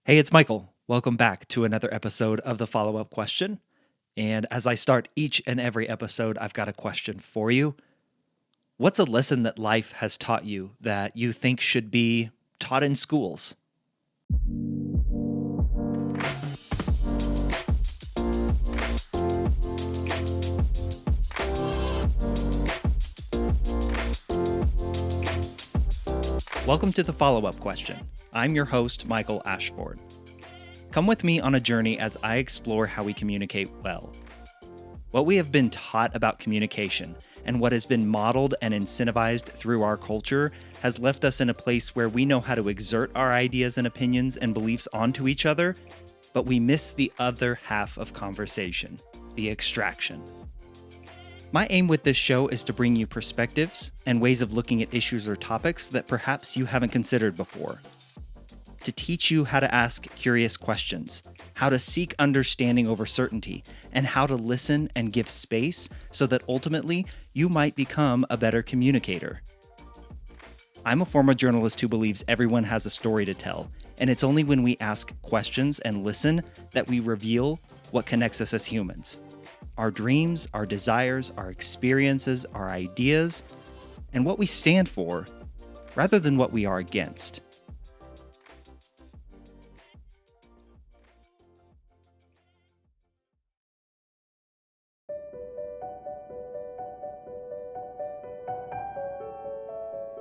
Hey, it's Michael. Welcome back to another episode of the follow up question. And as I start each and every episode, I've got a question for you. What's a lesson that life has taught you that you think should be taught in schools? Welcome to the follow up question. I'm your host, Michael Ashford. Come with me on a journey as I explore how we communicate well. What we have been taught about communication and what has been modeled and incentivized through our culture has left us in a place where we know how to exert our ideas and opinions and beliefs onto each other, but we miss the other half of conversation, the extraction. My aim with this show is to bring you perspectives and ways of looking at issues or topics that perhaps you haven't considered before. To teach you how to ask curious questions, how to seek understanding over certainty, and how to listen and give space so that ultimately you might become a better communicator. I'm a former journalist who believes everyone has a story to tell, and it's only when we ask questions and listen that we reveal what connects us as humans. Our dreams, our desires, our experiences, our ideas, and what we stand for, rather than what we are against.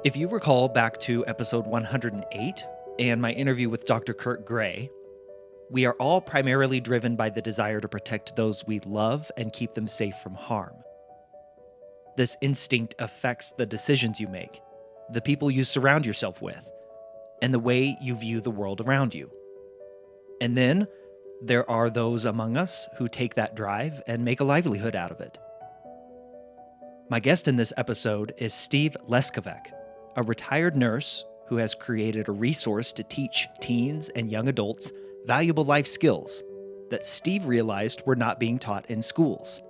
If you recall back to episode 108 and my interview with Dr. Kurt Gray, we are all primarily driven by the desire to protect those we love and keep them safe from harm. This instinct affects the decisions you make, the people you surround yourself with, and the way you view the world around you. And then there are those among us who take that drive and make a livelihood out of it. My guest in this episode is Steve Leskovek, a retired nurse who has created a resource to teach teens and young adults valuable life skills that Steve realized were not being taught in schools.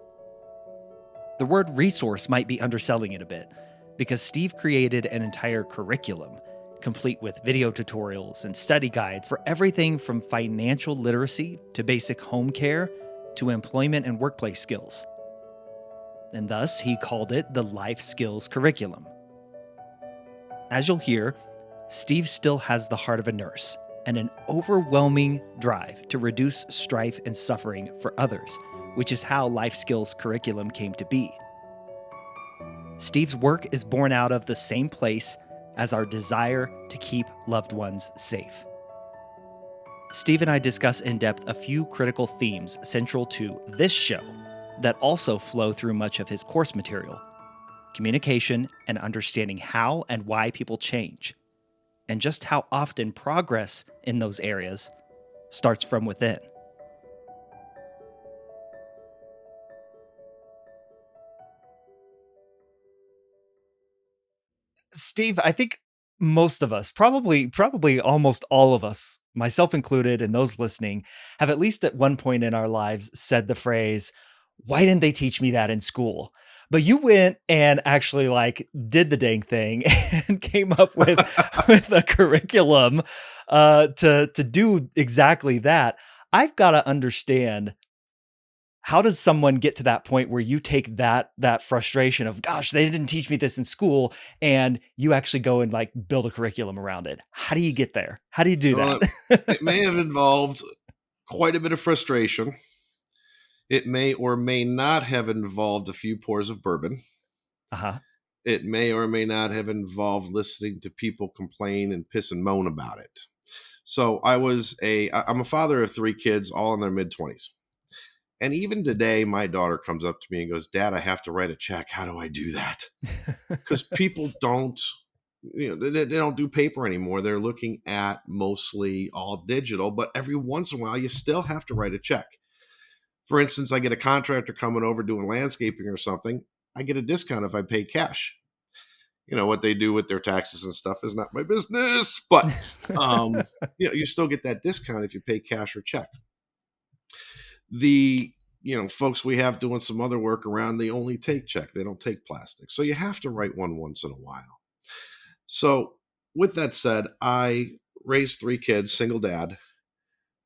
The word resource might be underselling it a bit, because Steve created an entire curriculum, complete with video tutorials and study guides for everything from financial literacy to basic home care to employment and workplace skills. And thus, he called it the Life Skills Curriculum. As you'll hear, Steve still has the heart of a nurse and an overwhelming drive to reduce strife and suffering for others, which is how Life Skills Curriculum came to be. Steve's work is born out of the same place as our desire to keep loved ones safe. Steve and I discuss in depth a few critical themes central to this show that also flow through much of his course material: communication and understanding how and why people change, and just how often progress in those areas starts from within. Steve, I think most of us, probably almost all of us, myself included and those listening, have at least at one point in our lives said the phrase, "Why didn't they teach me that in school?" But you went and actually did the dang thing and came up with with a curriculum to do exactly that. I've got to understand, how does someone get to that point where you take that frustration of, gosh, they didn't teach me this in school, and you actually go and build a curriculum around it? How do you get there? How do you do Well, it that? may have involved quite a bit of frustration. It may or may not have involved a few pours of bourbon. Uh-huh. It may or may not have involved listening to people complain and piss and moan about it. So I'm a father of three kids, all in their mid-20s. And even today, my daughter comes up to me and goes, "Dad, I have to write a check. How do I do that?" Because people don't, they don't do paper anymore. They're looking at mostly all digital, but every once in a while, you still have to write a check. For instance, I get a contractor coming over doing landscaping or something. I get a discount if I pay cash. What they do with their taxes and stuff is not my business, but you still get that discount if you pay cash or check. The folks we have doing some other work around, they only take check. They don't take plastic. So you have to write one once in a while. So with that said, I raised three kids, single dad.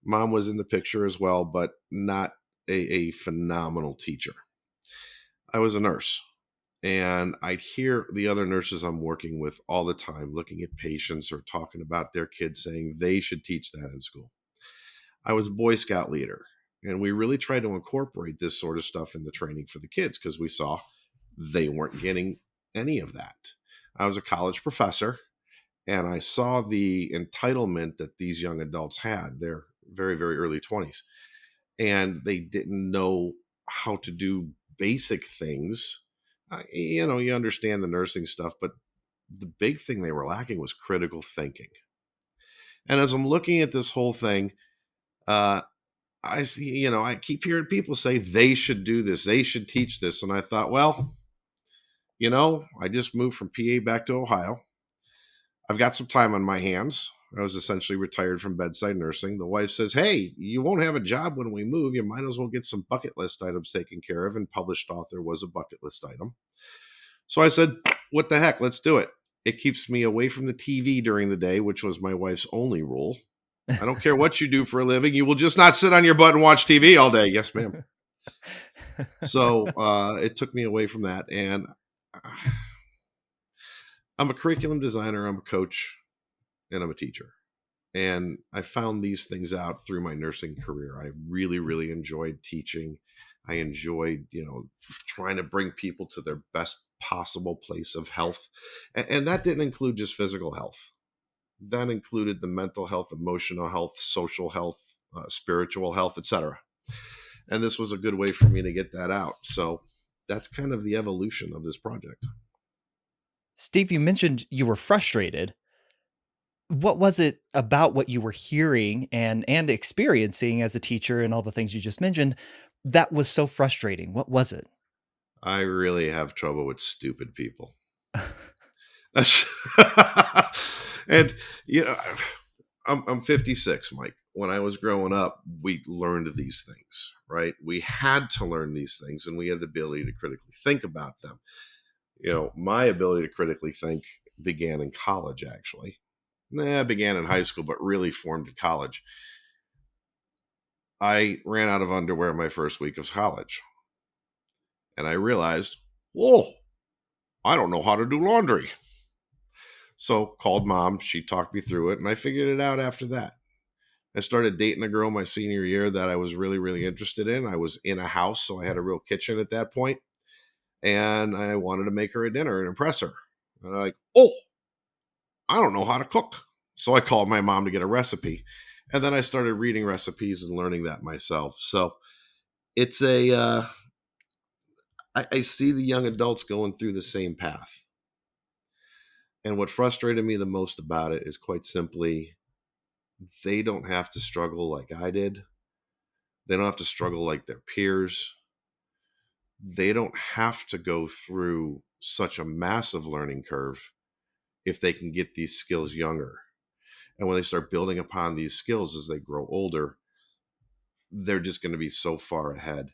Mom was in the picture as well, but not a phenomenal teacher. I was a nurse, and I'd hear the other nurses I'm working with all the time looking at patients or talking about their kids saying they should teach that in school. I was a Boy Scout leader, and we really tried to incorporate this sort of stuff in the training for the kids because we saw they weren't getting any of that. I was a college professor, and I saw the entitlement that these young adults had. They're very, very early 20s, and they didn't know how to do basic things. You understand the nursing stuff, but the big thing they were lacking was critical thinking. And as I'm looking at this whole thing, uh, I see, I keep hearing people say they should do this, they should teach this. And I thought, well, I just moved from PA back to Ohio. I've got some time on my hands. I was essentially retired from bedside nursing. The wife says, "Hey, you won't have a job when we move. You might as well get some bucket list items taken care of." And published author was a bucket list item. So I said, "What the heck? Let's do it." It keeps me away from the TV during the day, which was my wife's only rule. I don't care what you do for a living. You will just not sit on your butt and watch TV all day. Yes, ma'am. So it took me away from that. And I'm a curriculum designer, I'm a coach, and I'm a teacher. And I found these things out through my nursing career. I really, really enjoyed teaching. I enjoyed, trying to bring people to their best possible place of health. And that didn't include just physical health. That included the mental health, emotional health, social health, spiritual health, etc. And this was a good way for me to get that out. So that's kind of the evolution of this project. Steve, you mentioned you were frustrated. What was it about what you were hearing and experiencing as a teacher and all the things you just mentioned that was so frustrating? What was it? I really have trouble with stupid people. And you know, I'm 56, Mike. When I was growing up, we learned these things, right? We had to learn these things, and we had the ability to critically think about them. My ability to critically think began in college, actually. Began in high school, but really formed in college. I ran out of underwear my first week of college, and I realized, whoa, I don't know how to do laundry. So called mom. She talked me through it, and I figured it out after that. I started dating a girl my senior year that I was really, really interested in. I was in a house, so I had a real kitchen at that point, and I wanted to make her a dinner and impress her. And I'm like, oh, I don't know how to cook. So I called my mom to get a recipe. And then I started reading recipes and learning that myself. So it's I see the young adults going through the same path. And what frustrated me the most about it is quite simply, they don't have to struggle like I did. They don't have to struggle like their peers. They don't have to go through such a massive learning curve if they can get these skills younger. And when they start building upon these skills as they grow older, they're just going to be so far ahead.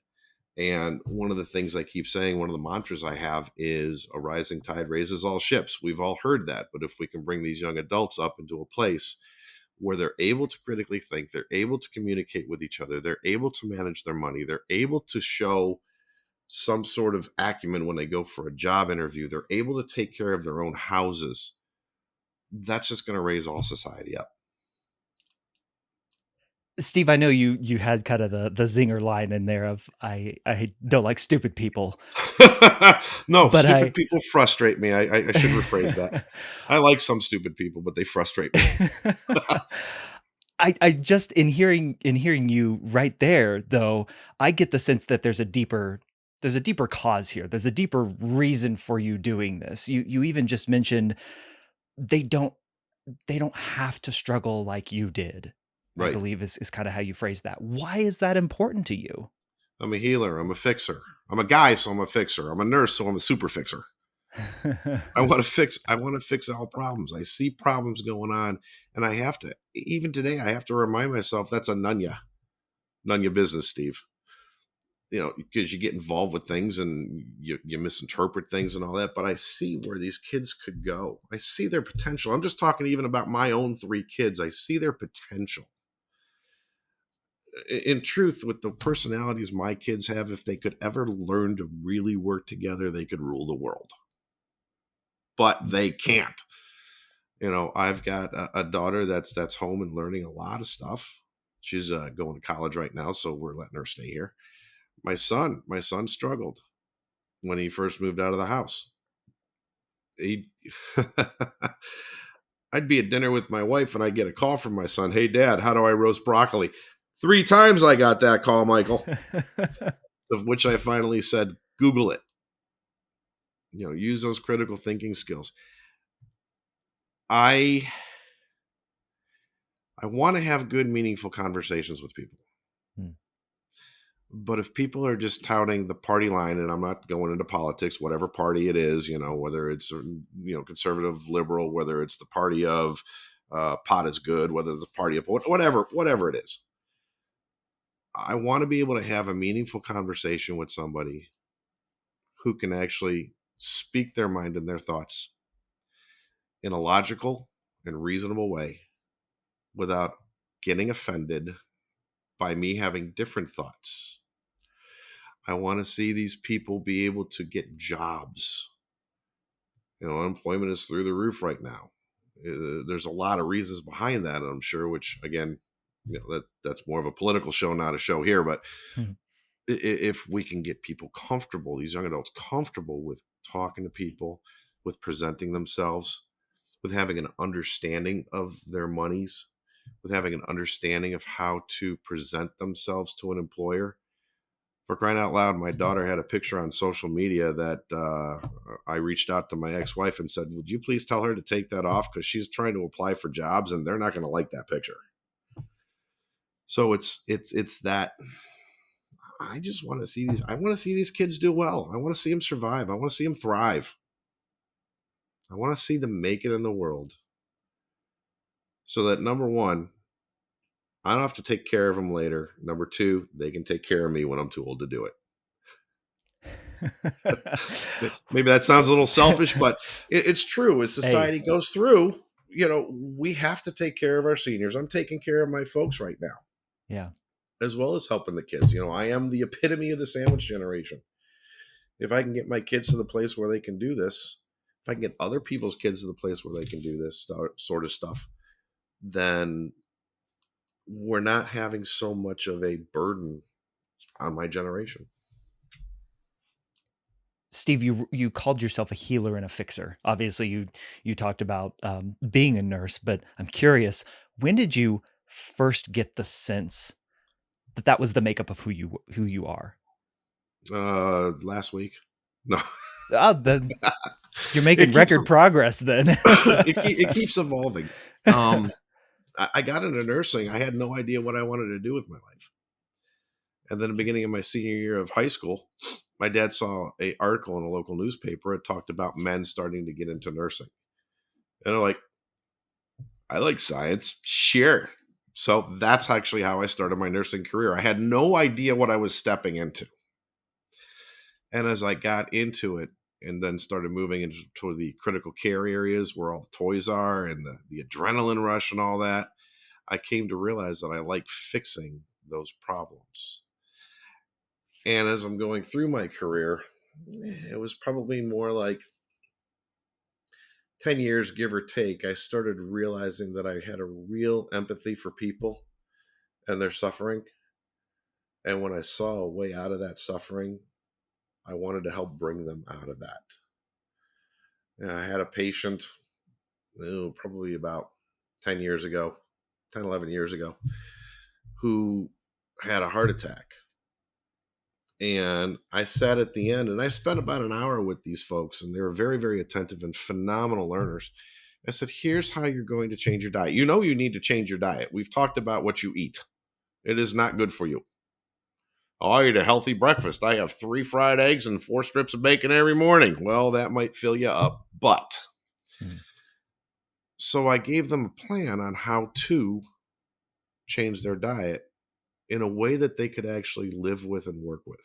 And one of the things I keep saying, one of the mantras I have is a rising tide raises all ships. We've all heard that. But if we can bring these young adults up into a place where they're able to critically think, they're able to communicate with each other, they're able to manage their money, they're able to show some sort of acumen when they go for a job interview, they're able to take care of their own houses, that's just going to raise all society up. Steve, I know you had kind of the zinger line in there of I don't like stupid people, No, but stupid people frustrate me. I should rephrase that. I like some stupid people, but they frustrate me. I just in hearing you right there though, I get the sense that there's a deeper cause here. There's a deeper reason for you doing this. You even just mentioned they don't they don't have to struggle like you did. I Right. believe is kind of how you phrase that. Why is that important to you? I'm a healer. I'm a fixer. I'm a guy, so I'm a fixer. I'm a nurse, so I'm a super fixer. I want to fix all problems. I see problems going on, and I have to, even today, I have to remind myself that's a none your business, Steve. Because you get involved with things and you misinterpret things and all that. But I see where these kids could go. I see their potential. I'm just talking even about my own three kids. I see their potential. in truth, with the personalities my kids have, if they could ever learn to really work together, they could rule the world. But they can't. I've got a daughter that's home and learning a lot of stuff. She's going to college right now, so we're letting her stay here. My son struggled when he first moved out of the house. He I'd be at dinner with my wife and I'd get a call from my son. Hey, Dad, how do I roast broccoli? 3 times I got that call, Michael, of which I finally said, Google it. Use those critical thinking skills. I want to have good, meaningful conversations with people. Hmm. But if people are just touting the party line, and I'm not going into politics, whatever party it is, whether it's conservative, liberal, whether it's the party of pot is good, whether the party of whatever it is, I want to be able to have a meaningful conversation with somebody who can actually speak their mind and their thoughts in a logical and reasonable way without getting offended by me having different thoughts. I want to see these people be able to get jobs. Unemployment is through the roof right now. There's a lot of reasons behind that, I'm sure, which again, that's more of a political show, not a show here. But Hmm. if we can get people comfortable, these young adults comfortable with talking to people, with presenting themselves, with having an understanding of their monies, with having an understanding of how to present themselves to an employer. For crying out loud, my daughter had a picture on social media that I reached out to my ex-wife and said, would you please tell her to take that off? Because she's trying to apply for jobs and they're not going to like that picture. So it's that I just want to see these. I want to see these kids do well. I want to see them survive. I want to see them thrive. I want to see them make it in the world. So that number one, I don't have to take care of them later. Number two, they can take care of me when I'm too old to do it. Maybe that sounds a little selfish, but it's true. As Hey, society goes through, we have to take care of our seniors. I'm taking care of my folks right now, yeah. as well as helping the kids. I am the epitome of the sandwich generation. If I can get my kids to the place where they can do this, if I can get other people's kids to the place where they can do this sort of stuff, then we're not having so much of a burden on my generation. Steve, you called yourself a healer and a fixer. Obviously, you talked about being a nurse, but I'm curious, when did you first get the sense that that was the makeup of who you are? Last week, no, Ah, then you're it making keeps record progress then. it keeps evolving. I got into nursing. I had no idea what I wanted to do with my life. And then the beginning of my senior year of high school, my dad saw a article in a local newspaper. It talked about men starting to get into nursing. And I'm like, I like science. Sure. So that's actually how I started my nursing career. I had no idea what I was stepping into. And as I got into it and then started moving into the critical care areas where all the toys are and the adrenaline rush and all that, I came to realize that I like fixing those problems. And as I'm going through my career, it was probably more like 10 years, give or take, I started realizing that I had a real empathy for people and their suffering. And when I saw a way out of that suffering, I wanted to help bring them out of that. And I had a patient, probably about 10 years ago, 10, 11 years ago, who had a heart attack. And I sat at the end and I spent about an hour with these folks, and they were very, very attentive and phenomenal learners. I said, here's how you're going to change your diet. You need to change your diet. We've talked about what you eat. It is not good for you. Oh, I eat a healthy breakfast. I have 3 fried eggs and 4 strips of bacon every morning. Well, that might fill you up. But Mhm. so I gave them a plan on how to change their diet in a way that they could actually live with and work with.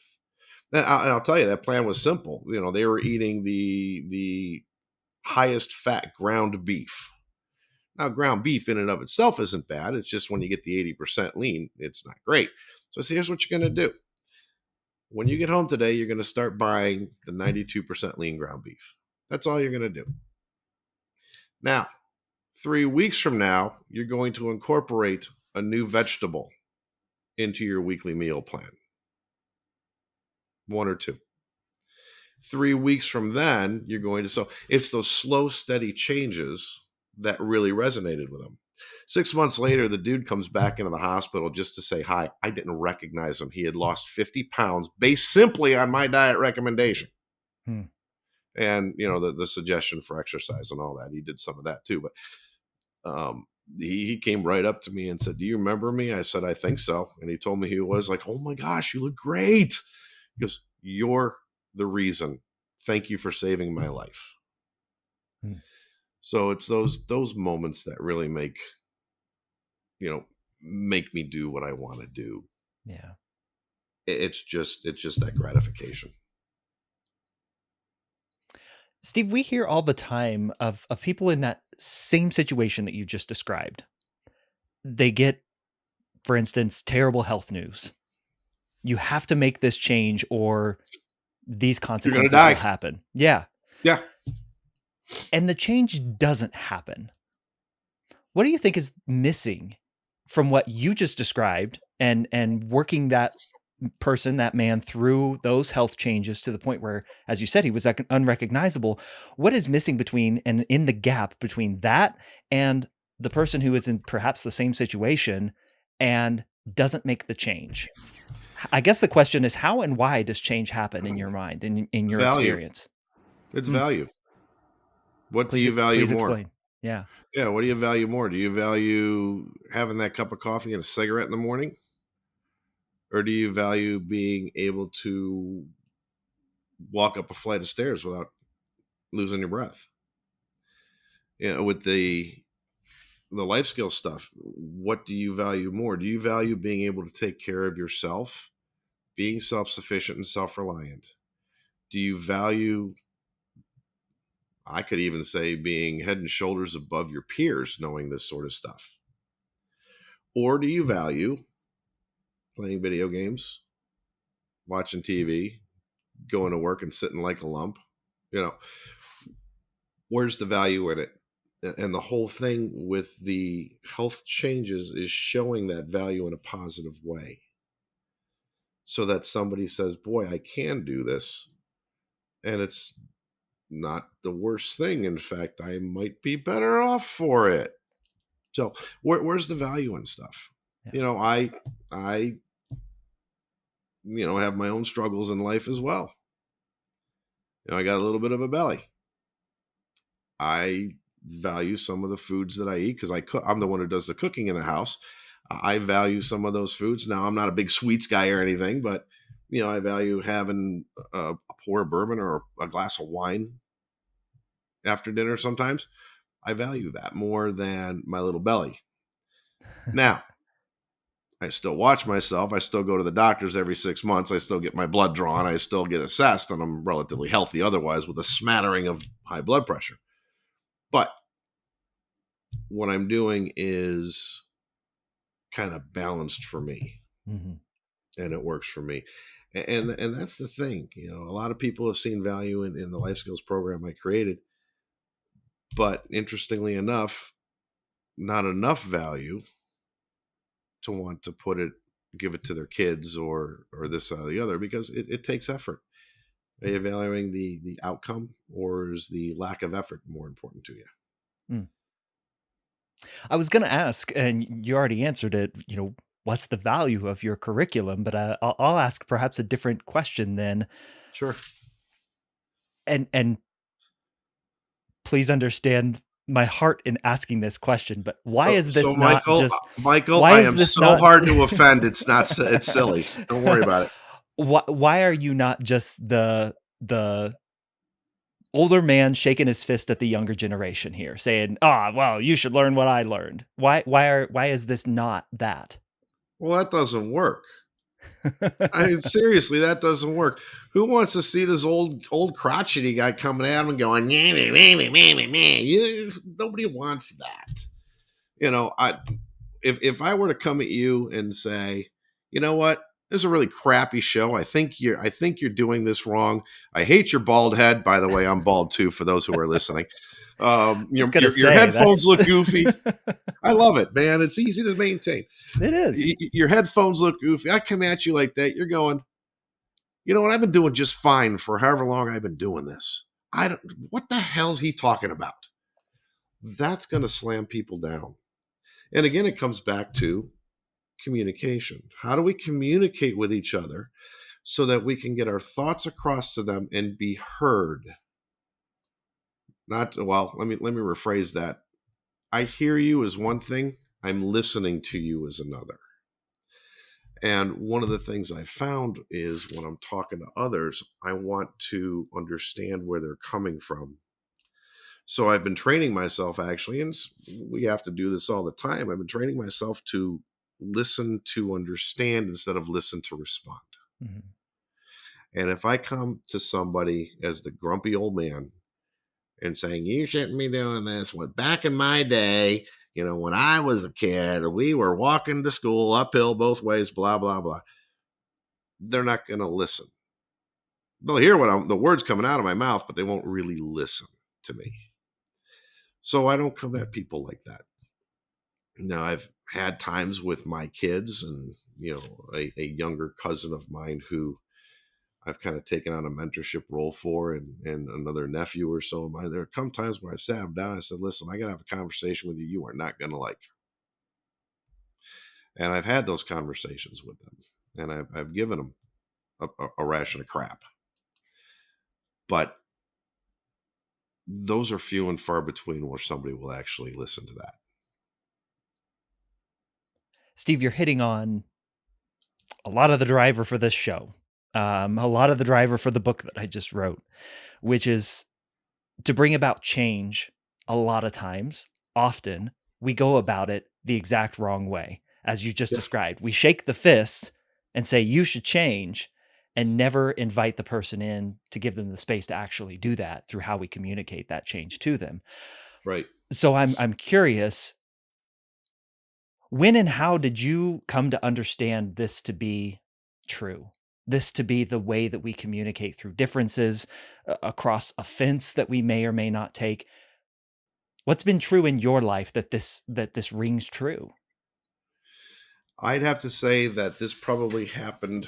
And I'll tell you, that plan was simple. They were eating the highest fat ground beef. Now, ground beef in and of itself isn't bad. It's just when you get the 80% lean, it's not great. So, here's what you're going to do. When you get home today, you're going to start buying the 92% lean ground beef. That's all you're going to do. Now, 3 weeks from now, you're going to incorporate a new vegetable into your weekly meal plan. One or two. 3 weeks from then, you're going to, so it's those slow, steady changes that really resonated with him. 6 months later, the dude comes back into the hospital just to say hi. I didn't recognize him. He had lost 50 pounds based simply on my diet recommendation. Hmm. And, the suggestion for exercise and all that. He did some of that too. But he came right up to me and said, "Do you remember me?" I said, "I think so." And he told me who he was. Like, "Oh my gosh, you look great." He goes, "You're the reason. Thank you for saving my life." Hmm. So it's those moments that really make me do what I want to do. Yeah. It's just that gratification. Steve, we hear all the time of people in that same situation that you just described. They get, for instance, terrible health news. You have to make this change or these You're gonna consequences will die. happen. Yeah. Yeah. And the change doesn't happen. What do you think is missing from what you just described and working that person, that man through those health changes to the point where, as you said, he was unrecognizable? What is missing between and in the gap between that and the person who is in perhaps the same situation and doesn't make the change? I guess the question is, how and why does change happen in your mind, in your Value. experience? It's Hmm. value. What do Please, you value please more? explain. Yeah. Yeah, what do you value more? Do you value having that cup of coffee and a cigarette in the morning? Or do you value being able to walk up a flight of stairs without losing your breath? With the life skill stuff, what do you value more? Do you value being able to take care of yourself, being self-sufficient and self-reliant? Do you value, I could even say, being head and shoulders above your peers, knowing this sort of stuff? Or do you value playing video games, watching TV, going to work and sitting like a lump? You know, where's the value in it? And the whole thing with the health changes is showing that value in a positive way, so that somebody says, "Boy, I can do this, and it's not the worst thing. In fact, I might be better off for it." So where's the value in stuff? Yeah. I have my own struggles in life as well. I got a little bit of a belly. I value some of the foods that I eat because I cook. I'm the one who does the cooking in the house. I value some of those foods. Now, I'm not a big sweets guy or anything, but I value having a pour of bourbon or a glass of wine after dinner. Sometimes I value that more than my little belly. Now, I still watch myself. I still go to the doctors every 6 months. I still get my blood drawn. I still get assessed, and I'm relatively healthy otherwise with a smattering of high blood pressure. But what I'm doing is kind of balanced for me, Mm-hmm. and it works for me. And that's the thing. A lot of people have seen value in the life skills program I created, but interestingly enough, not enough value to want to give it to their kids or this or the other, because it takes effort. Are you valuing the outcome, or is the lack of effort more important to you? Mm. I was going to ask, and you already answered it, what's the value of your curriculum? But I'll ask perhaps a different question then. Sure. And please understand my heart in asking this question, but why So is so this not Michael, just Michael, why I is am this so not hard to offend. It's not. It's silly. Don't worry about it. why are you not just the older man shaking his fist at the younger generation here saying, "Ah, well, you should learn what I learned." Why is this not that? Well, that doesn't work. I mean, seriously, that doesn't work. Who wants to see this old crotchety guy coming at him and going, meh, meh, meh, meh, meh, meh, meh? Nobody wants that. I if I were to come at you and say, you know what, this is a really crappy show. I think you're doing this wrong. I hate your bald head. By the way, I'm bald too. For those who are listening, I was your gonna your say headphones that's look goofy. I love it, man. It's easy to maintain. it is. Your headphones look goofy. I come at you like that. You're going, you know what? I've been doing just fine for however long I've been doing this. I don't. What the hell's he talking about? That's going to slam people down. And again, it comes back to communication. How do we communicate with each other so that we can get our thoughts across to them and be heard? Not well, let me rephrase that. I hear you is one thing, I'm listening to you is another. And one of the things I found is when I'm talking to others, I want to understand where they're coming from. So I've been training myself actually, and we have to do this all the time. I've been training myself to listen to understand instead of listen to respond. Mhm. And if I come to somebody as the grumpy old man and saying, you shouldn't be doing this, what back in my day, when I was a kid, we were walking to school uphill both ways, blah, blah, blah. They're not going to listen. They'll hear the words coming out of my mouth, but they won't really listen to me. So I don't come at people like that. Now, I've had times with my kids and, a younger cousin of mine who I've kind of taken on a mentorship role for, and another nephew or so of mine. There come times where I sat them down and I said, listen, I got to have a conversation with you you are not going to like. And I've had those conversations with them, and I've given them a ration of crap. But those are few and far between where somebody will actually listen to that. Steve, you're hitting on a lot of the driver for this show, a lot of the driver for the book that I just wrote, which is to bring about change. A lot of times, often, we go about it the exact wrong way. As you just Yeah. described, we shake the fist and say, you should change, and never invite the person in to give them the space to actually do that through how we communicate that change to them. Right. So I'm curious, when and how did you come to understand this to be true? This to be the way that we communicate through differences across a fence that we may or may not take? What's been true in your life that this rings true? I'd have to say that this probably happened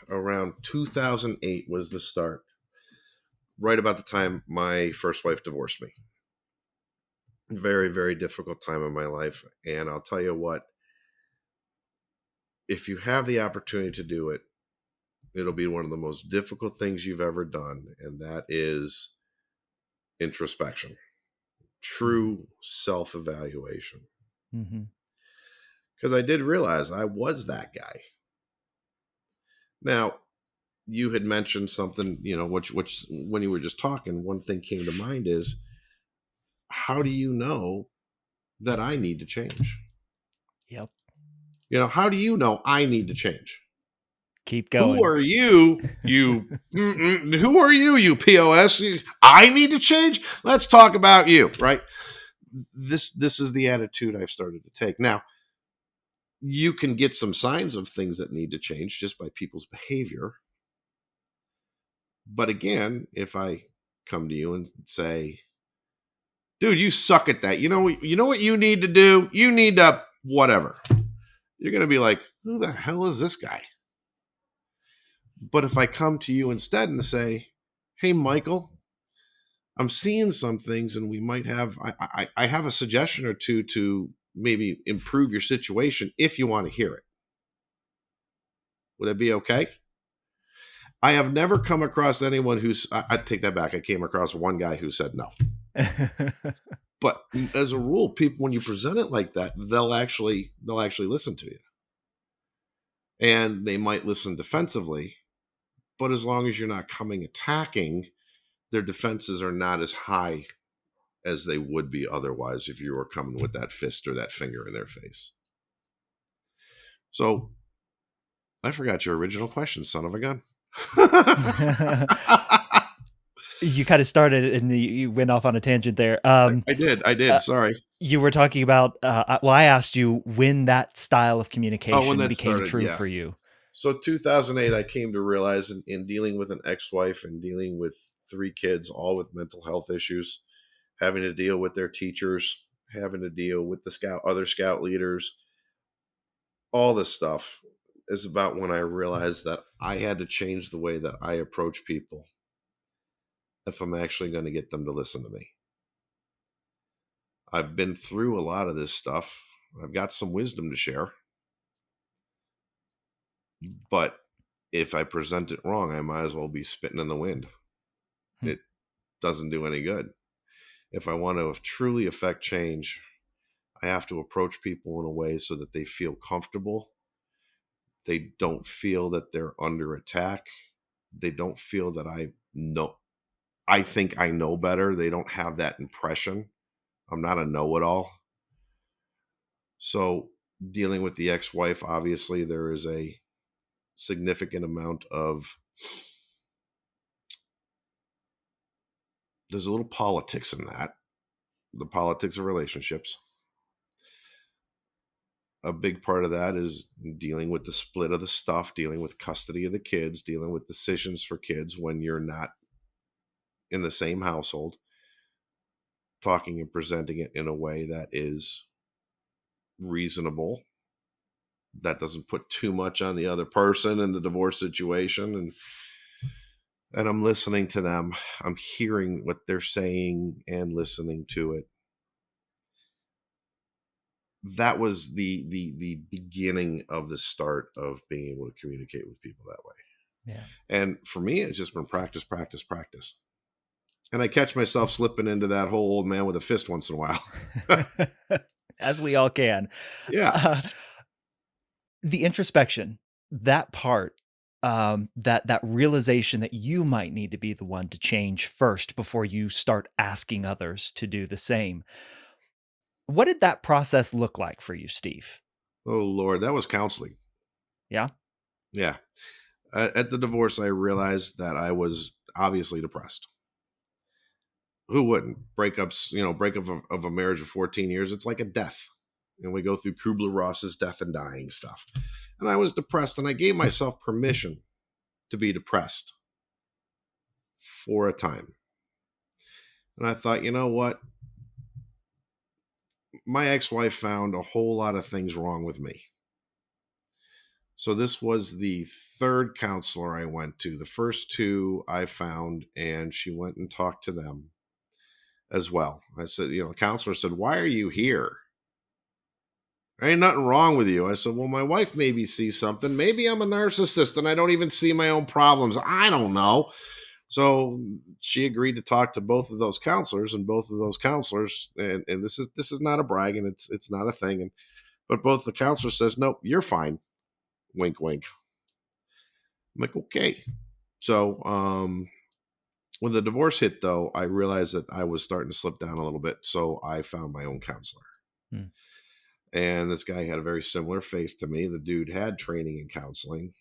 around 2008 was the start, right about the time my first wife divorced me. Very, very difficult time in my life. And I'll tell you what, if you have the opportunity to do it, it'll be one of the most difficult things you've ever done. And that is introspection, true self evaluation. Mm-hmm. Because I did realize I was that guy. Now, you had mentioned something, which when you were just talking, one thing came to mind is, how do you know that I need to change? Yep. How do you know I need to change? Keep Who going. are you? Who are you? You POS? I need to change. Let's talk about you, right? This is the attitude I've started to take. Now, you can get some signs of things that need to change just by people's behavior. But again, if I come to you and say, dude, you suck at that. You know what you need to do? You need to whatever. You're going to be like, who the hell is this guy? But if I come to you instead and say, hey, Michael, I'm seeing some things and we might have, I have a suggestion or two to maybe improve your situation if you want to hear it. Would it be okay? I have never come across anyone I take that back. I came across one guy who said no. But as a rule, people, when you present it like that, they'll actually listen to you. And they might listen defensively, but as long as you're not coming attacking, their defenses are not as high as they would be otherwise if you were coming with that fist or that finger in their face. So I forgot your original question, son of a gun. You kind of started and you went off on a tangent there. I did. Sorry. You were talking about, well, I asked you when that style of Oh, when communication that became started, true yeah. for you. So 2008, I came to realize in dealing with an ex-wife and dealing with three kids, all with mental health issues, having to deal with their teachers, having to deal with the other scout leaders, all this stuff is about when I realized that I had to change the way that I approach people if I'm actually going to get them to listen to me. I've been through a lot of this stuff. I've got some wisdom to share, but if I present it wrong, I might as well be spitting in the wind. Hmm. It doesn't do any good. If I want to truly affect change, I have to approach people in a way so that they feel comfortable. They don't feel that they're under attack. They don't feel that I think I know better. They don't have that impression. I'm not a know it all. So, dealing with the ex wife, obviously, there is a significant amount of, there's a little politics in that, the politics of relationships. A big part of that is dealing with the split of the stuff, dealing with custody of the kids, dealing with decisions for kids when you're not in the same household, talking and presenting it in a way that is reasonable, that doesn't put too much on the other person in the divorce situation. And I'm listening to them. I'm hearing what they're saying and listening to it. That was the beginning of the start of being able to communicate with people that way. Yeah. And for me, it's just been practice, practice, practice. And I catch myself slipping into that whole old man with a fist once in a while. As we all can. Yeah. Uh, the introspection, that part, that realization that you might need to be the one to change first before you start asking others to do the same. What did that process look like for you, Steve? Oh, Lord. That was counseling. Yeah. Yeah. At the divorce, I realized that I was obviously depressed. Who wouldn't? Breakups, breakup of a marriage of 14 years, it's like a death. And we go through Kubler-Ross's death and dying stuff. And I was depressed, and I gave myself permission to be depressed for a time. And I thought, you know what? My ex-wife found a whole lot of things wrong with me. So this was the third counselor I went to. The first two I found, and she went and talked to them as well. I said, the counselor said, "Why are you here? There ain't nothing wrong with you." I said, "Well, my wife maybe sees something. Maybe I'm a narcissist and I don't even see my own problems. I don't know." So she agreed to talk to both of those counselors, and both of those counselors, and this is not a brag, and it's not a thing, but both the counselors says, "Nope, you're fine." Wink, wink. I'm like, okay. So when the divorce hit, though, I realized that I was starting to slip down a little bit. So I found my own counselor. Hmm. And this guy had a very similar faith to me. The dude had training in counseling.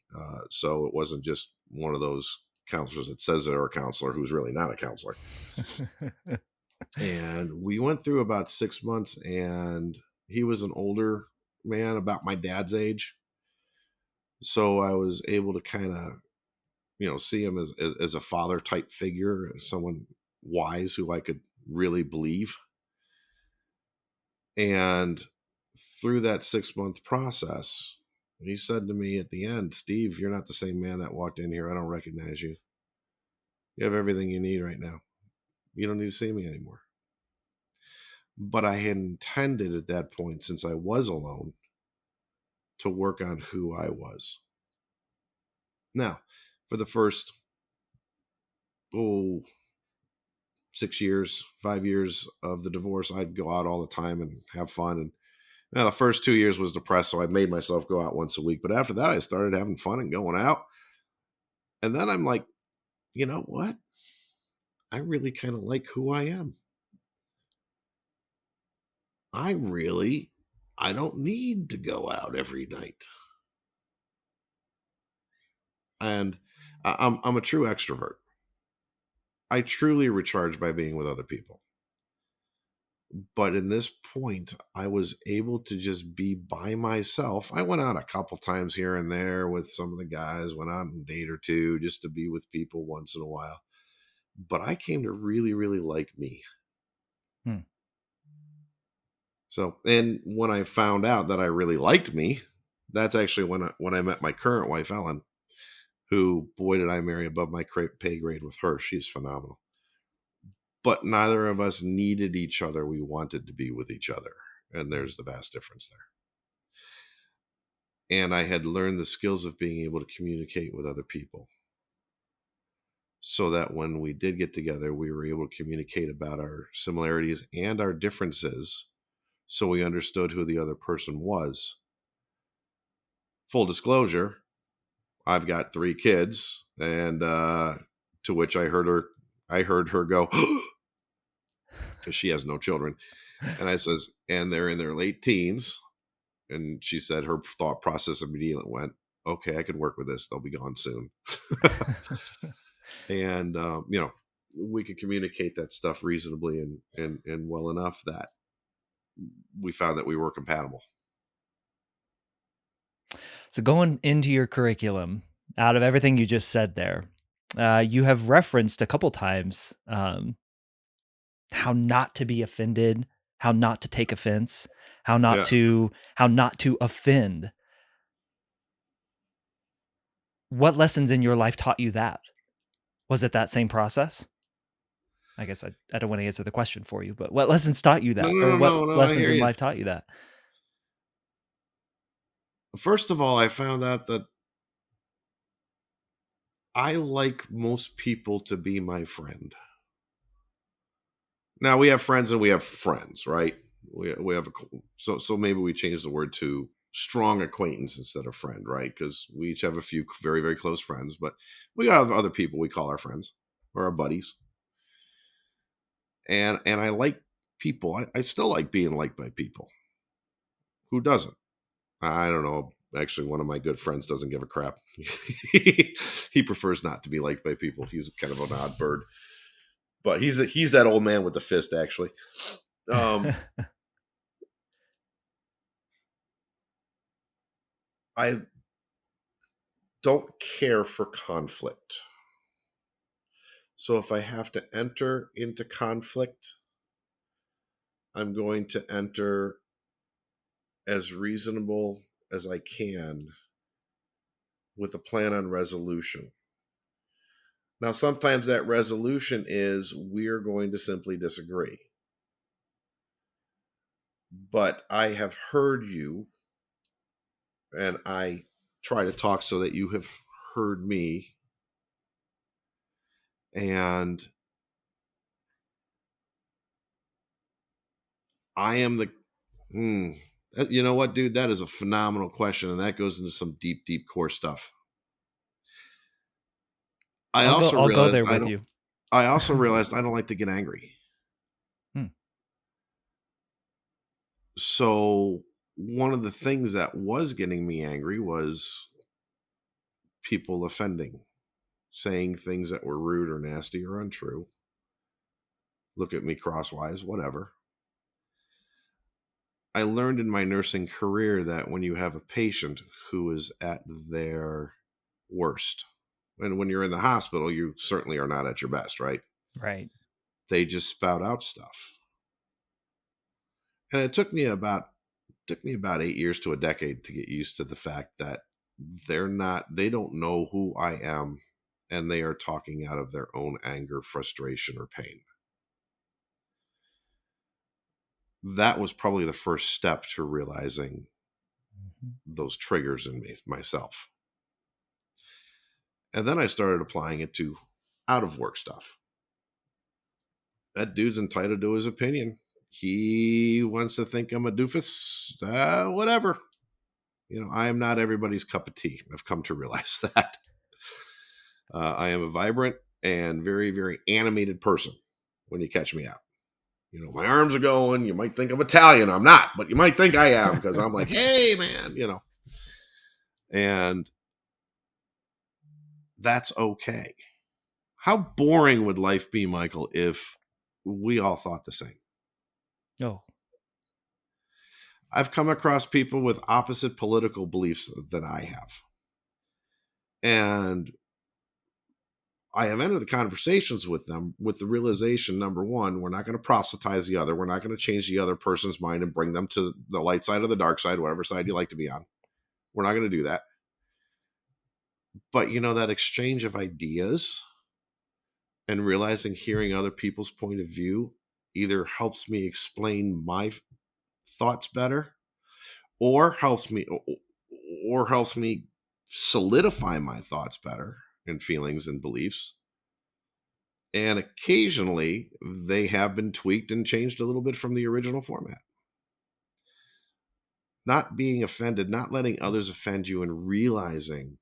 So it wasn't just one of those counselors that says they're a counselor who's really not a counselor. And we went through about 6 months, and he was an older man, about my dad's age. So I was able to kind of, see him as a father type figure, as someone wise who I could really believe. And through that 6 month process, he said to me at the end, "Steve, you're not the same man that walked in here. I don't recognize you. You have everything you need right now. You don't need to see me anymore." But I had intended at that point, since I was alone, to work on who I was. Now, for the first, oh, 6 years, 5 years of the divorce, I'd go out all the time and have fun. And now the first 2 years was depressed, so I made myself go out once a week. But after that, I started having fun and going out. And then I'm like, you know what? I really kind of like who I am. I don't need to go out every night. And I'm a true extrovert. I truly recharge by being with other people. But in this point, I was able to just be by myself. I went out a couple times here and there with some of the guys, went out on a date or two just to be with people once in a while. But I came to really, really like me. Hmm. So, and when I found out that I really liked me, that's actually when I met my current wife, Ellen, who, boy, did I marry above my pay grade with her. She's phenomenal. But neither of us needed each other. We wanted to be with each other. And there's the vast difference there. And I had learned the skills of being able to communicate with other people so that when we did get together, we were able to communicate about our similarities and our differences so we understood who the other person was. Full disclosure, I've got 3 kids, and to which I heard her go, because she has no children. And I says, and they're in their late teens. And she said her thought process immediately went, okay, I could work with this. They'll be gone soon. And we could communicate that stuff reasonably and well enough that we found that we were compatible. So, going into your curriculum, out of everything you just said there, you have referenced a couple times how not to be offended, how not to take offense, Yeah. how not to offend. What lessons in your life taught you that? Was it that same process? I guess I don't want to answer the question for you, but what lessons taught you No, that, no, or no, what no, no. I lessons hear in you. life taught you that? First of all, I found out that I like most people to be my friend. Now we have friends and we have friends, right? We have so maybe we change the word to strong acquaintance instead of friend, right? Because we each have a few very, very close friends, but we got other people we call our friends or our buddies. And I like people. I still like being liked by people. Who doesn't? I don't know. Actually, one of my good friends doesn't give a crap. He prefers not to be liked by people. He's kind of an odd bird, but he's that old man with the fist. Actually, um, I don't care for conflict. So if I have to enter into conflict, I'm going to enter as reasonable as I can with a plan on resolution. Now, sometimes that resolution is we're going to simply disagree. But I have heard you, and I try to talk so that you have heard me. And I am the, hmm, you know what, dude? That is a phenomenal question. And that goes into some deep, deep core stuff. I also I'll go realized there with you. I also realized I don't like to get angry. Hmm. So one of the things that was getting me angry was people offending, saying things that were rude or nasty or untrue. Look at me crosswise, whatever. I learned in my nursing career that when you have a patient who is at their worst, and when you're in the hospital, you certainly are not at your best, right? Right. They just spout out stuff. And it took me about 8 years to a decade to get used to the fact that they don't know who I am, and they are talking out of their own anger, frustration, or pain. That was probably the first step to realizing Mhm. those triggers in myself. And then I started applying it to out of work stuff. That dude's entitled to his opinion. He wants to think I'm a doofus. Whatever. I am not everybody's cup of tea. I've come to realize that. I am a vibrant and very, very animated person when you catch me out. My arms are going. You might think I'm Italian. I'm not, but you might think I am because I'm like, hey, man. And that's okay. How boring would life be, Michael, if we all thought the same? Oh, I've come across people with opposite political beliefs than I have. And I have entered the conversations with them with the realization, number one, we're not going to proselytize the other. We're not going to change the other person's mind and bring them to the light side or the dark side, whatever side you like to be on. We're not going to do that. But, that exchange of ideas and realizing hearing other people's point of view either helps me explain my thoughts better or helps me solidify my thoughts better and feelings and beliefs. And occasionally they have been tweaked and changed a little bit from the original format. Not being offended, not letting others offend you, and realizing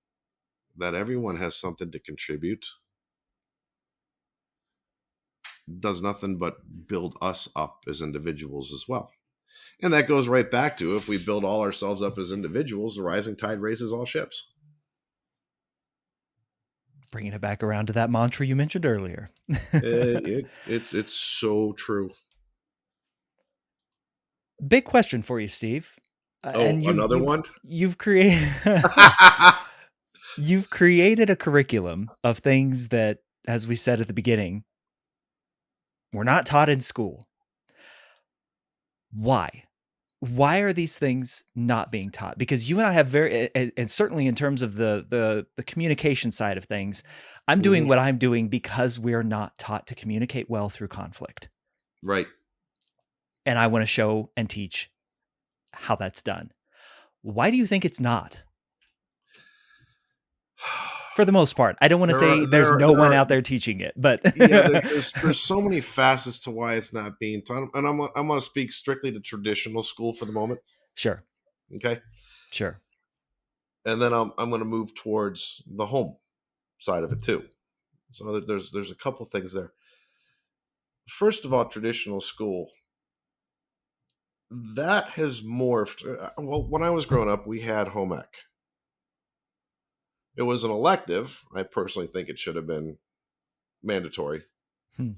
that everyone has something to contribute does nothing but build us up as individuals as well. And that goes right back to, if we build all ourselves up as individuals, the rising tide raises all ships. bringing it back around to that mantra you mentioned earlier. It's so true. Big question for you, Steve. Oh, And another one? you've created you've created a curriculum of things that, as we said at the beginning, were not taught in school. Why? Why are these things not being taught? Because you and I have and certainly in terms of the communication side of things, I'm doing Mhm. what I'm doing because we're not taught to communicate well through conflict. Right. And I want to show and teach how that's done. Why do you think it's not? For the most part, I don't want to There say are there's there are no there one are out there teaching it, but yeah, there's so many facets to why it's not being taught, and I'm gonna speak strictly to traditional school for the moment, sure, okay? sure. And then I'm gonna move towards the home side of it too. So there's a couple things there. First of all, traditional school, that has morphed. Well, when I was growing up, we had home ec. It was an elective. I personally think it should have been mandatory. Hmm.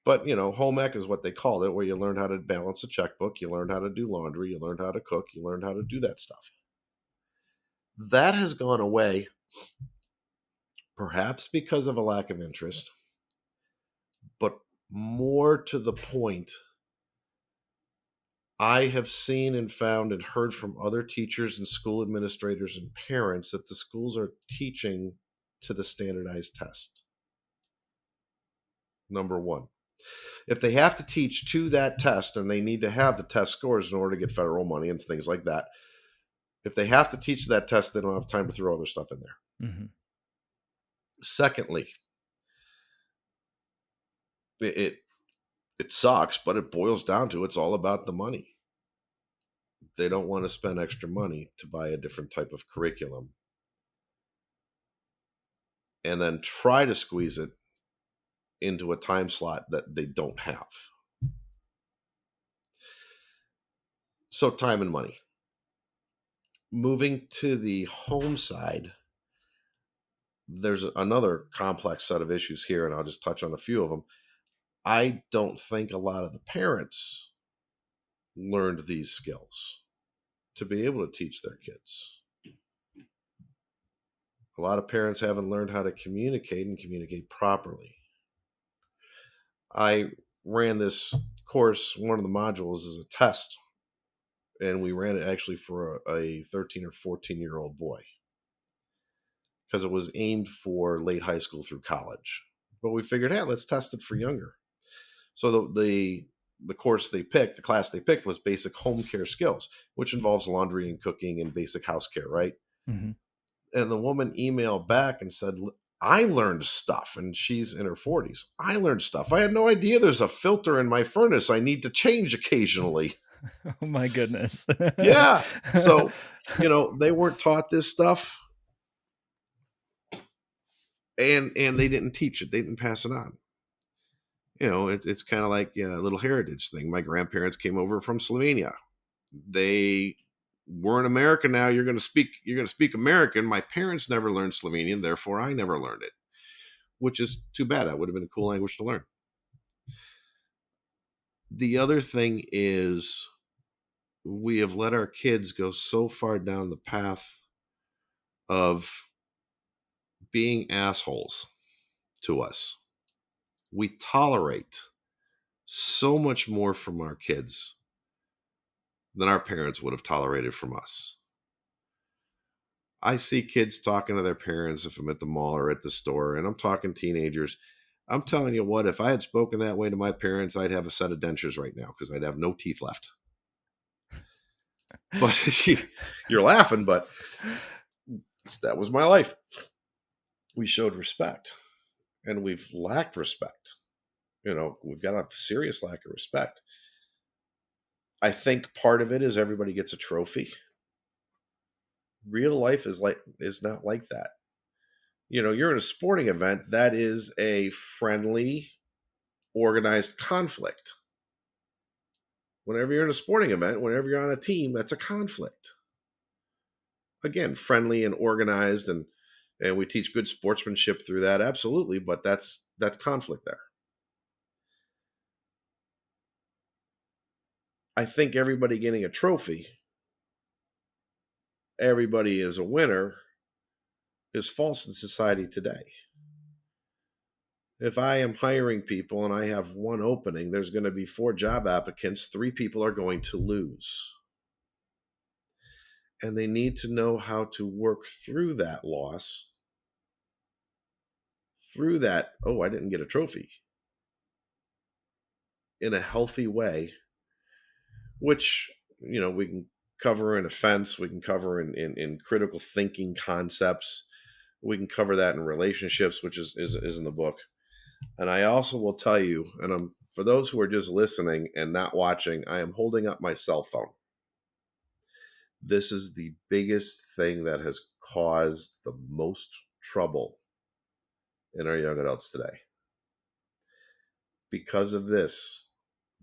But home ec is what they called it, where you learned how to balance a checkbook, you learned how to do laundry, you learned how to cook, you learned how to do that stuff. That has gone away, perhaps because of a lack of interest, but more to the point, I have seen and found and heard from other teachers and school administrators and parents that the schools are teaching to the standardized test. Number one. If they have to teach to that test and they need to have the test scores in order to get federal money and things like that, if they have to teach that test, they don't have time to throw other stuff in there. Mm-hmm. Secondly, it it sucks, but it boils down to it's all about the money. They don't want to spend extra money to buy a different type of curriculum and then try to squeeze it into a time slot that they don't have. So time and money. Moving to the home side, there's another complex set of issues here, and I'll just touch on a few of them. I don't think a lot of the parents learned these skills to be able to teach their kids. A lot of parents haven't learned how to communicate and communicate properly. I ran this course, one of the modules is a test, and we ran it actually for a 13 or 14-year-old boy because it was aimed for late high school through college. But we figured, hey, let's test it for younger. So the course they picked, the class they picked was basic home care skills, which involves laundry and cooking and basic house care, right? Mm-hmm. And the woman emailed back and said, I learned stuff. And she's in her 40s. I learned stuff. I had no idea there's a filter in my furnace I need to change occasionally. Oh my goodness. Yeah. So, they weren't taught this stuff and they didn't teach it. They didn't pass it on. It's kind of like a little heritage thing. My grandparents came over from Slovenia. They were in America now. You're going to speak American. My parents never learned Slovenian, therefore I never learned it, which is too bad. That would have been a cool language to learn. The other thing is we have let our kids go so far down the path of being assholes to us. We tolerate so much more from our kids than our parents would have tolerated from us. I see kids talking to their parents if I'm at the mall or at the store, and I'm talking teenagers. I'm telling you what, if I had spoken that way to my parents, I'd have a set of dentures right now because I'd have no teeth left. But you're laughing, but that was my life. We showed respect and we've lacked respect. We've got a serious lack of respect. I think part of it is everybody gets a trophy. Real life is not like that. You're in a sporting event that is a friendly, organized conflict. Whenever you're in a sporting event, whenever you're on a team, that's a conflict. Again, friendly and organized, and we teach good sportsmanship through that, absolutely, but that's conflict there. I think everybody getting a trophy, everybody is a winner, is false in society today. If I am hiring people and I have one opening, there's going to be 4 job applicants, 3 people are going to lose. And they need to know how to work through that loss, through that, oh, I didn't get a trophy, in a healthy way, which, we can cover in offense, we can cover in critical thinking concepts, we can cover that in relationships, which is in the book. And I also will tell you, and for those who are just listening and not watching, I am holding up my cell phone. This is the biggest thing that has caused the most trouble in our young adults today. Because of this,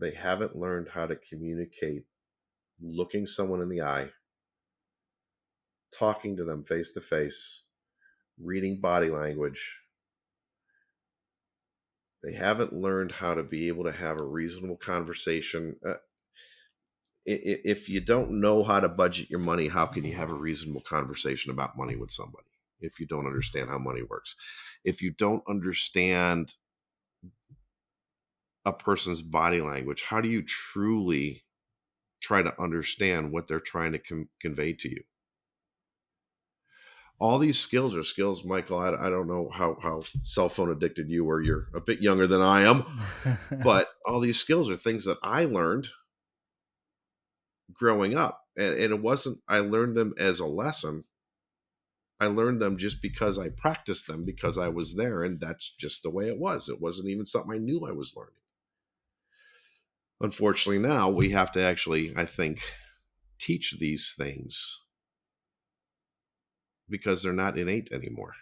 they haven't learned how to communicate, looking someone in the eye, talking to them face to face, reading body language. They haven't learned how to be able to have a reasonable conversation. If you don't know how to budget your money, how can you have a reasonable conversation about money with somebody? If you don't understand how money works, if you don't understand a person's body language, how do you truly try to understand what they're trying to convey to you? All these skills are skills, Michael. I don't know how cell phone addicted you were. You're a bit younger than I am, but all these skills are things that I learned growing up. And it wasn't, I learned them as a lesson. I learned them just because I practiced them because I was there. And that's just the way it was. It wasn't even something I knew I was learning. Unfortunately, now we have to actually, I think, teach these things because they're not innate anymore.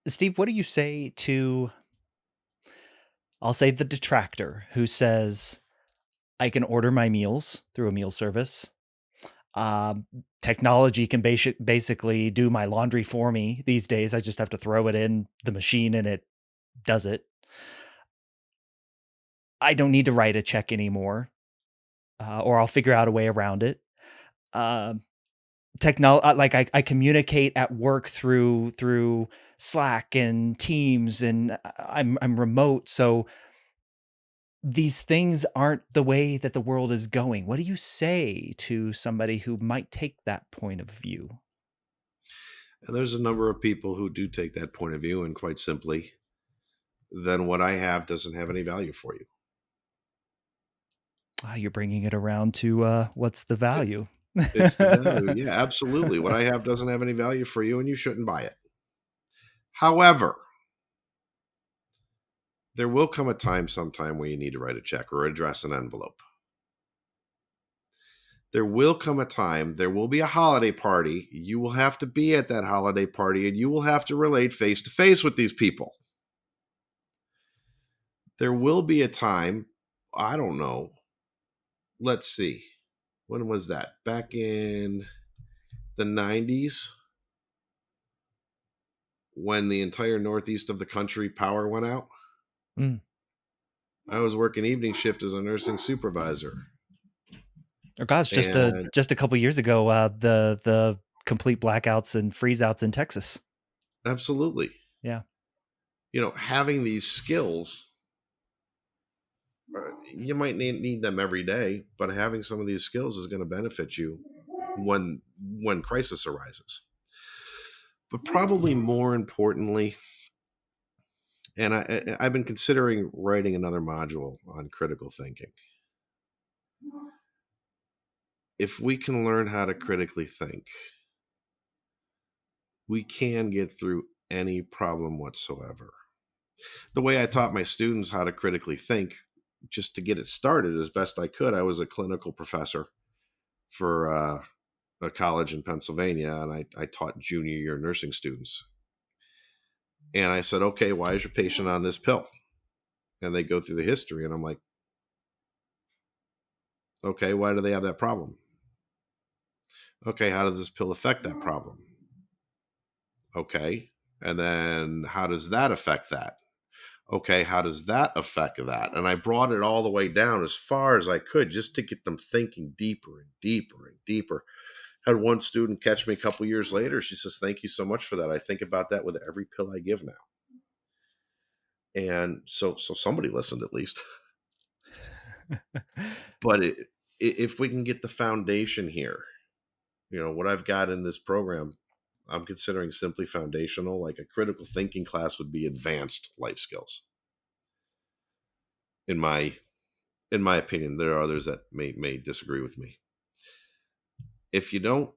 Steve, what do you say to, I'll say, the detractor who says, I can order my meals through a meal service. Um, Technology can basically do my laundry for me these days. I just have to throw it in the machine and it does it. I don't need to write a check anymore, or I'll figure out a way around it. Um, like I communicate at work through Slack and Teams, and I'm remote, so these things aren't the way that the world is going. What do you say to somebody who might take that point of view? And there's a number of people who do take that point of view, and quite simply, then what I have doesn't have any value for you. You're bringing it around to what's the It's, value? it's the value. Yeah, absolutely. What I have doesn't have any value for you, and you shouldn't buy it. However, there will come a time sometime where you need to write a check or address an envelope. There will come a time, there will be a holiday party. You will have to be at that holiday party and you will have to relate face to face with these people. There will be a time, I don't know, let's see, when was that? Back in the 90s when the entire northeast of the country power went out. Mm. I was working evening shift as a nursing supervisor. Oh gosh, And just a couple years ago, the complete blackouts and freeze-outs in Texas. absolutely, Yeah. having these skills, you might need them every day, but having some of these skills is going to benefit you when crisis arises. But probably more importantly, and I've been considering writing another module on critical thinking. If we can learn how to critically think, we can get through any problem whatsoever. The way I taught my students how to critically think, just to get it started as best I could, I was a clinical professor for a college in Pennsylvania, and I taught junior year nursing students. And I said, okay, why is your patient on this pill? And they go through the history, and I'm like, okay, why do they have that problem? Okay, how does this pill affect that problem? Okay, and then how does that affect that? Okay, how does that affect that? And I brought it all the way down as far as I could just to get them thinking deeper and deeper and deeper. Had one student catch me a couple years later. She says, "Thank you so much for that. I think about that with every pill I give now." And so somebody listened at least. But if we can get the foundation here, what I've got in this program, I'm considering simply foundational. Like a critical thinking class would be advanced life skills. In my opinion, there are others that may disagree with me. If you don't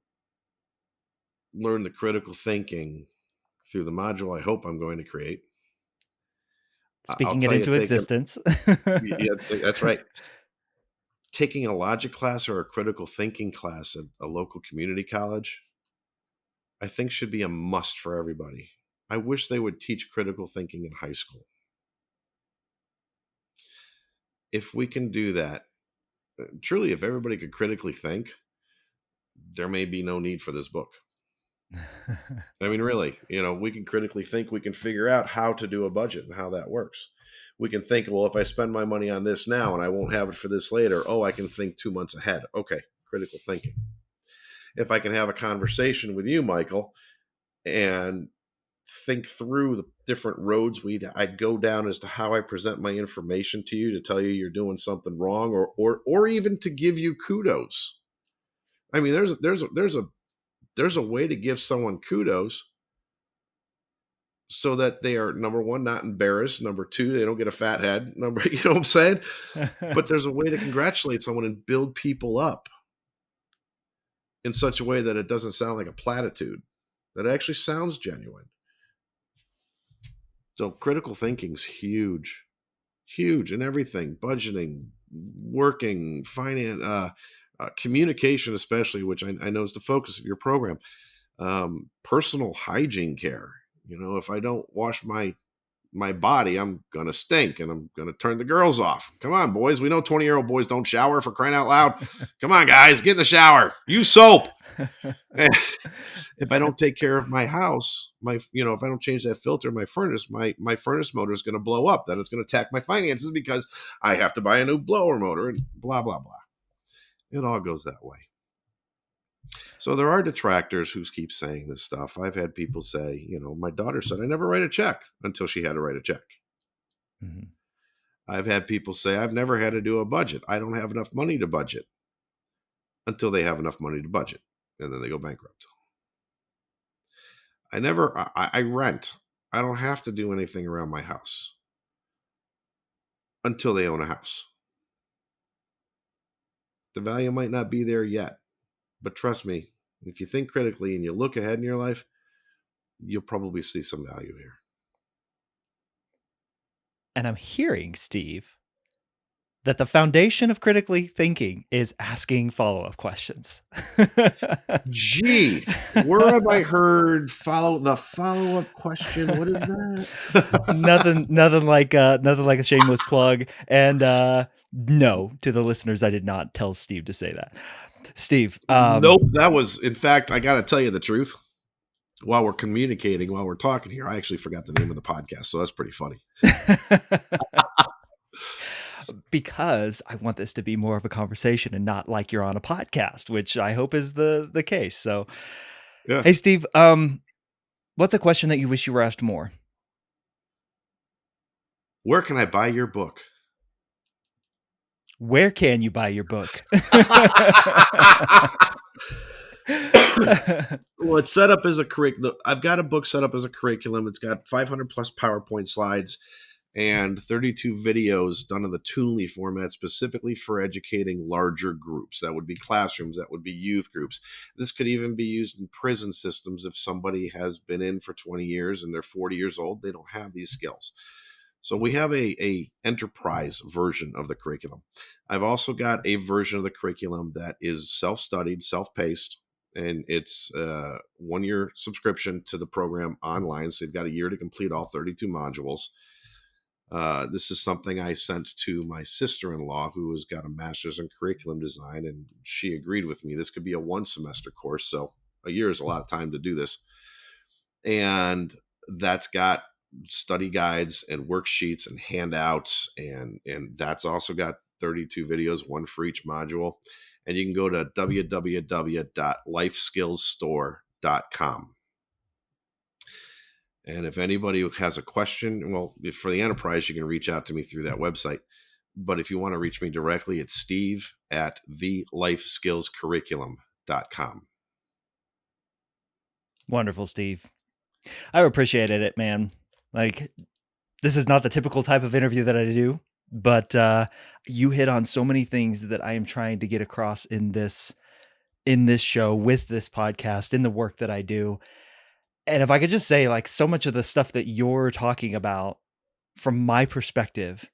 learn the critical thinking through the module I hope I'm going to create, I'll Speaking it tell you, into existence. yeah, that's right. Taking a logic class or a critical thinking class at a local community college, I think should be a must for everybody. I wish they would teach critical thinking in high school. If we can do that, truly, if everybody could critically think, there may be no need for this book. I mean, really, we can critically think, we can figure out how to do a budget and how that works. We can think, well, if I spend my money on this now and I won't have it for this later, oh, I can think 2 months ahead. Okay, critical thinking. If I can have a conversation with you, Michael, and think through the different roads I'd go down as to how I present my information to you to tell you you're doing something wrong, or even to give you kudos. I mean, there's a way to give someone kudos so that they are, number one, not embarrassed. Number two, they don't get a fat head. You know what I'm saying? But there's a way to congratulate someone and build people up in such a way that it doesn't sound like a platitude, that actually sounds genuine. So critical thinking's huge, huge in everything: budgeting, working, finance, communication, especially, which I know is the focus of your program. Personal hygiene care. If I don't wash my body, I'm gonna stink and I'm gonna turn the girls off. Come on, boys. We know 20-year-old boys don't shower, for crying out loud. Come on, guys, get in the shower. Use soap. If I don't take care of my house, if I don't change that filter, my furnace motor is going to blow up. Then it's going to attack my finances because I have to buy a new blower motor and blah, blah, blah. It all goes that way. So there are detractors who keep saying this stuff. I've had people say, my daughter said I never write a check until she had to write a check. Mm-hmm. I've had people say I've never had to do a budget. I don't have enough money to budget, until they have enough money to budget, and then they go bankrupt. I rent. I don't have to do anything around my house until they own a house. The value might not be there yet, but trust me, if you think critically and you look ahead in your life, you'll probably see some value here. And I'm hearing, Steve, that the foundation of critically thinking is asking follow-up questions. Gee, where have I heard the follow-up question? What is that? nothing like a shameless plug. And no, to the listeners, I did not tell Steve to say that. Steve, Nope, that was, in fact, I got to tell you the truth. While we're communicating, while we're talking here, I actually forgot the name of the podcast, so that's pretty funny. because I want this to be more of a conversation and not like you're on a podcast, which I hope is the case. So, Yeah. hey, Steve, what's a question that you wish you were asked more? Where can I buy your book? Where can you buy your book? Well, it's set up as a curriculum. I've got a book set up as a curriculum. It's got 500 plus PowerPoint slides and 32 videos done in the Toonly format specifically for educating larger groups. That would be classrooms, that would be youth groups. This could even be used in prison systems if somebody has been in for 20 years and they're 40 years old, they don't have these skills. So we have a enterprise version of the curriculum. I've also got a version of the curriculum that is self-studied, self-paced, and it's a 1-year subscription to the program online. So you've got a year to complete all 32 modules. This is something I sent to my sister-in-law, who has got a master's in curriculum design, and she agreed with me. This could be a 1-semester course, so a year is a lot of time to do this. And that's got study guides and worksheets and handouts, and that's also got 32 videos, one for each module. And you can go to www.lifeskillsstore.com. And if anybody has a question, well, for the enterprise, you can reach out to me through that website. But if you want to reach me directly, it's Steve at thelifeskillscurriculum.com. Wonderful, Steve. I appreciated it, man. Like, this is not the typical type of interview that I do, but you hit on so many things that I am trying to get across in this show, with this podcast, in the work that I do. And if I could just say, like, so much of the stuff that you're talking about, from my perspective,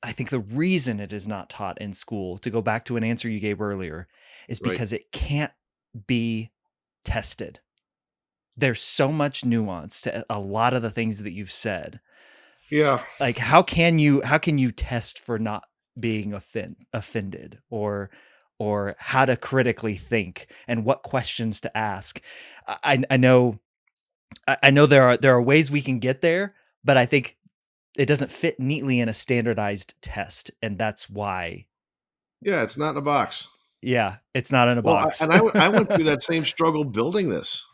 I think the reason it is not taught in school, to go back to an answer you gave earlier, is Right. because it can't be tested. There's so much nuance to a lot of the things that you've said. Yeah. Like, how can you test for not being offended, or how to critically think and what questions to ask? I know there are ways we can get there, but I think it doesn't fit neatly in a standardized test, and that's why. Yeah. It's not in a box. Yeah, it's not in a Well, box. I went through that same struggle building this.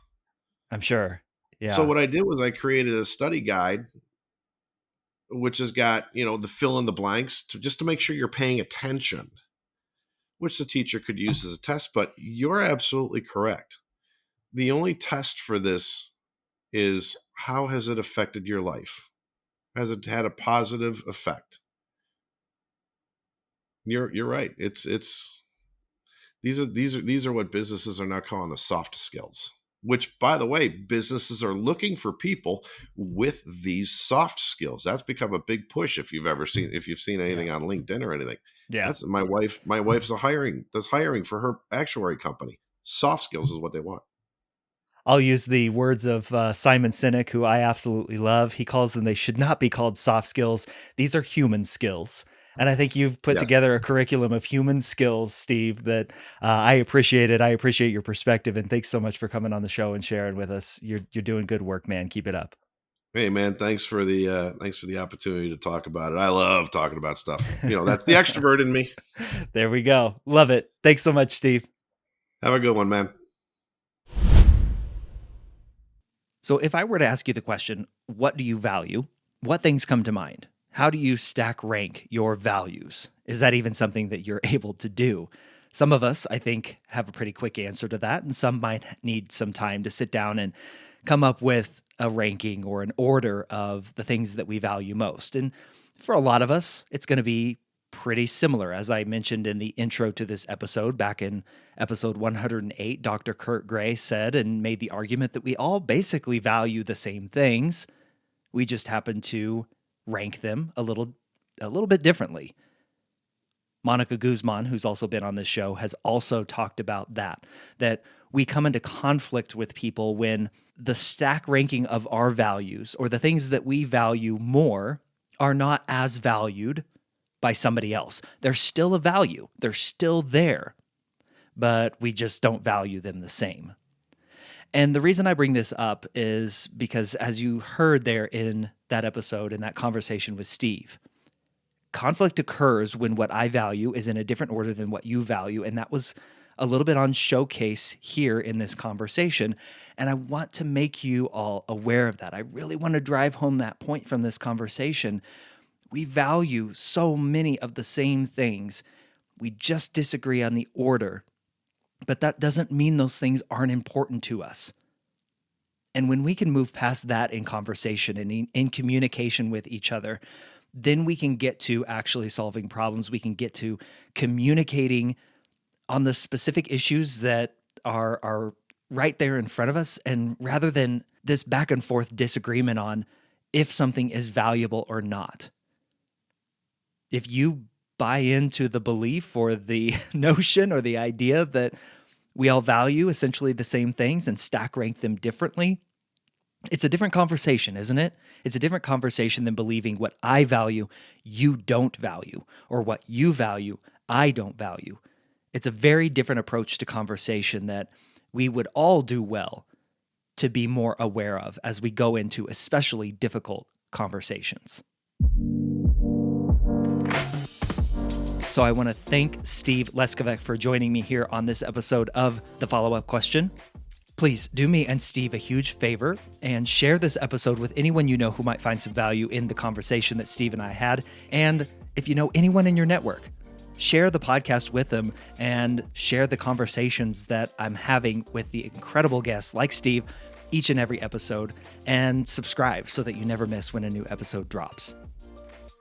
I'm sure. So Yeah. what I did was I created a study guide, which has got, the fill in the blanks just to make sure you're paying attention, which the teacher could use as a test. But you're absolutely correct. The only test for this is, how has it affected your life? Has it had a positive effect? You're right. It's these are what businesses are now calling the soft skills. Which, by the way, businesses are looking for people with these soft skills. That's become a big push. If you've seen anything Yeah. on LinkedIn or anything, Yeah. that's my wife. My wife's does hiring for her actuary company. Soft skills is what they want. I'll use the words of Simon Sinek, who I absolutely love. He calls them, they should not be called soft skills. These are human skills. And I think you've put Yes. together a curriculum of human skills, Steve, that I appreciate it. I appreciate your perspective. And thanks so much for coming on the show and sharing with us. You're doing good work, man. Keep it up. Hey man, thanks for the opportunity to talk about it. I love talking about stuff. That's the extrovert in me. There we go. Love it. Thanks so much, Steve. Have a good one, man. So, if I were to ask you the question, what do you value? What things come to mind? How do you stack rank your values? Is that even something that you're able to do? Some of us, I think, have a pretty quick answer to that, and some might need some time to sit down and come up with a ranking or an order of the things that we value most. And for a lot of us, it's going to be pretty similar. As I mentioned in the intro to this episode, back in episode 108, Dr. Kurt Gray said and made the argument that we all basically value the same things. We just happen to rank them a little bit differently. Monica Guzman, who's also been on this show, has also talked about that we come into conflict with people when the stack ranking of our values, or the things that we value more, are not as valued by somebody else. They're still a value. They're still there, but we just don't value them the same. And the reason I bring this up is because, as you heard there in that episode, in that conversation with Steve, conflict occurs when what I value is in a different order than what you value. And that was a little bit on showcase here in this conversation. And I want to make you all aware of that. I really want to drive home that point from this conversation. We value so many of the same things. We just disagree on the order. But that doesn't mean those things aren't important to us. And when we can move past that in conversation and in communication with each other, then we can get to actually solving problems. We can get to communicating on the specific issues that are right there in front of us. And rather than this back and forth disagreement on if something is valuable or not. If you buy into the belief or the notion or the idea that we all value essentially the same things and stack rank them differently, it's a different conversation, isn't it? It's a different conversation than believing what I value, you don't value, or what you value, I don't value. It's a very different approach to conversation that we would all do well to be more aware of as we go into especially difficult conversations. So I want to thank Steve Leskovek for joining me here on this episode of The Follow-Up Question. Please do me and Steve a huge favor and share this episode with anyone you know who might find some value in the conversation that Steve and I had. And if you know anyone in your network, share the podcast with them and share the conversations that I'm having with the incredible guests like Steve each and every episode, and subscribe so that you never miss when a new episode drops.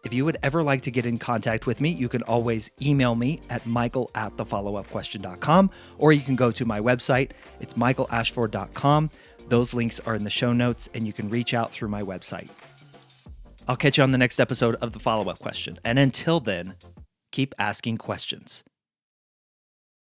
If you would ever like to get in contact with me, you can always email me at michael@thefollowupquestion.com, or you can go to my website. It's michaelashford.com. Those links are in the show notes, and you can reach out through my website. I'll catch you on the next episode of The Follow-Up Question. And until then, keep asking questions.